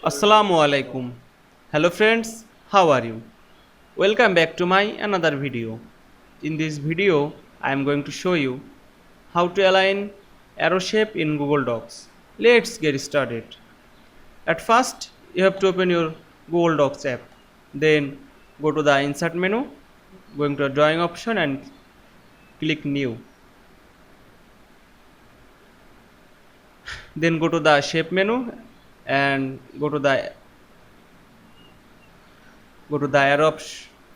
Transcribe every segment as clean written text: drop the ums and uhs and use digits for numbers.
Assalamu Walaikum. Hello friends, how are you? Welcome back to my another video. In this video, I am going to show you how to align arrow shape in Google Docs. Let's get started. At first, you have to open your Google Docs app. Then go to the insert menu, going to the drawing option and click new. Then go to the shape menu and go to the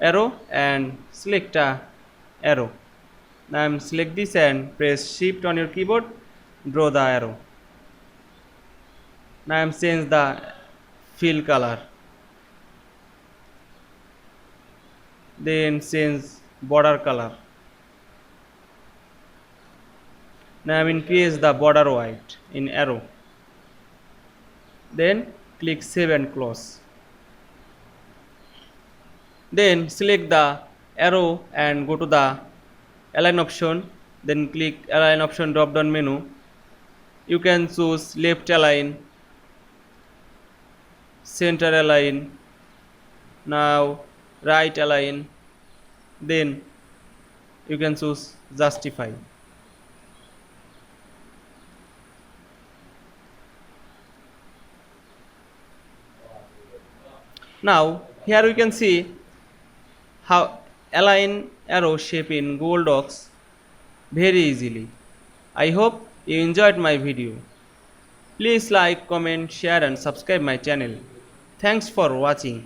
arrow and select a arrow. Now select this and press shift on your keyboard, draw the arrow. Now change the fill color, then change border color. Now increase the border white in arrow, then click save and close. Then select the arrow and go to the align option, then click align option drop down menu. You can choose left align, center align, now right align, then you can choose justify. Now here we can see how align arrow shape in Google Docs very easily. I hope you enjoyed my video. Please like, comment, share and subscribe my channel. Thanks for watching.